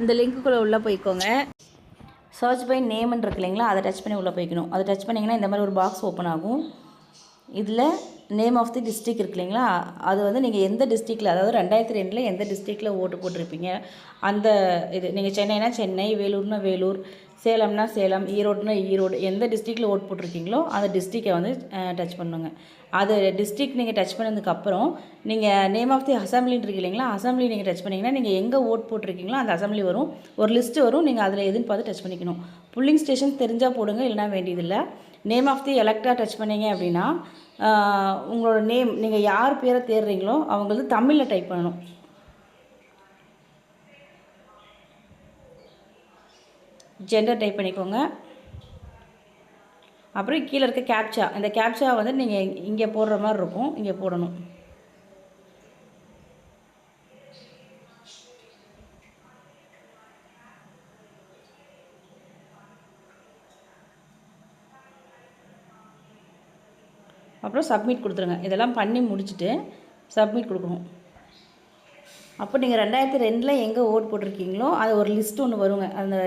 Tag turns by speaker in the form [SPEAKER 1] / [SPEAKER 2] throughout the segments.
[SPEAKER 1] இந்த லிங்க்குள்ளே உள்ளே போய்க்கோங்க. சர்ச் பை நேம்னு இருக்கு இல்லைங்களா, அதை டச் பண்ணி உள்ளே போய்க்கணும். அதை டச் பண்ணிங்கன்னா இந்த மாதிரி ஒரு பாக்ஸ் ஓப்பன் ஆகும். இதில் நேம் ஆஃப் தி டிஸ்ட்ரிக்ட் இருக்கு இல்லைங்களா, அது வந்து நீங்கள் எந்த டிஸ்ட்ரிக்டில், அதாவது 2002 எந்த டிஸ்ட்ரிக்டில் ஓட்டு போட்டிருப்பீங்க அந்த இது. நீங்கள் சென்னைனா சென்னை, வேலூர்னா வேலூர், சேலம்னா சேலம், ஈரோடுனா ஈரோடு, எந்த டிஸ்ட்ரிக்டில் ஓட்டு போட்டிருக்கீங்களோ அந்த டிஸ்ட்ரிக்டை வந்து டச் பண்ணுங்க. அது டிஸ்ட்ரிக்ட் நீங்கள் டச் பண்ணதுக்கப்புறம் நீங்கள் நேம் ஆஃப் தி அசம்பிளின்னு இருக்கு இல்லைங்களா, அசம்பிளி நீங்கள் டச் பண்ணிங்கன்னா நீங்கள் எங்கே ஓட் போட்டிருக்கீங்களோ அந்த அசம்பிளி வரும், ஒரு லிஸ்ட்டு வரும். நீங்கள் அதில் எதுன்னு பார்த்து டச் பண்ணிக்கணும். புல்லிங் ஸ்டேஷன் தெரிஞ்சால் போடுங்க, இல்லைனா வேண்டியதில்லை. நேம் ஆஃப் தி எலக்டாக டச் பண்ணிங்க அப்படின்னா உங்களோட நேம், நீங்கள் யார் பேரை தேடுறீங்களோ அவங்களது தமிழில் டைப் பண்ணணும். ஜெண்டர் டைப் பண்ணிக்கோங்க. அப்புறம் கீழே இருக்க கேப்சா, இந்த கேப்சா வந்து நீங்கள் இங்கே போடுற மாதிரி இருக்கும், இங்கே போடணும். அப்புறம் சப்மிட் கொடுத்துருங்க. இதெல்லாம் பண்ணி முடிச்சுட்டு சப்மிட் கொடுக்கணும். அப்போ நீங்கள் 2002 எங்கே ஓட் போட்டிருக்கீங்களோ அது ஒரு லிஸ்ட் ஒன்று வருங்க. அந்த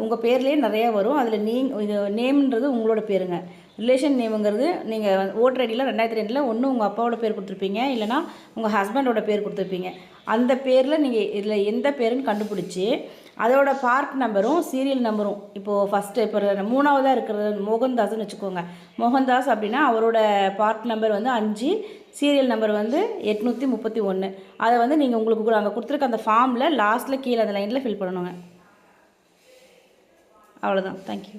[SPEAKER 1] உங்கள் பேர்லேயே நிறையா வரும். அதில் இது நேம்ன்றது உங்களோட பேருங்க. ரிலேஷன் நேமுங்கிறது நீங்கள் ஓட்டர் ஐடியில் 2002 ஒன்று உங்கள் அப்பாவோட பேர் கொடுத்துருப்பீங்க, இல்லைனா உங்கள் ஹஸ்பண்டோட பேர் கொடுத்துருப்பீங்க. அந்த பேரில் நீங்கள் இதில் எந்த பேருன்னு கண்டுபிடிச்சி அதோட பார்ட் நம்பரும் சீரியல் நம்பரும், இப்போது ஃபஸ்ட்டு இப்போ 3ஆவதாக இருக்கிறது மோகன்தாஸ்ன்னு வச்சுக்கோங்க. மோகன்தாஸ் அப்படின்னா அவரோட பார்ட் நம்பர் வந்து 5, சீரியல் நம்பர் வந்து 831. அதை வந்து நீங்கள் உங்களுக்கு அங்கே கொடுத்துருக்க அந்த ஃபார்மில் லாஸ்ட்டில் கீழே அந்த லைனில் ஃபில் பண்ணணுங்க. அவ்வளோதான். தேங்க்யூ.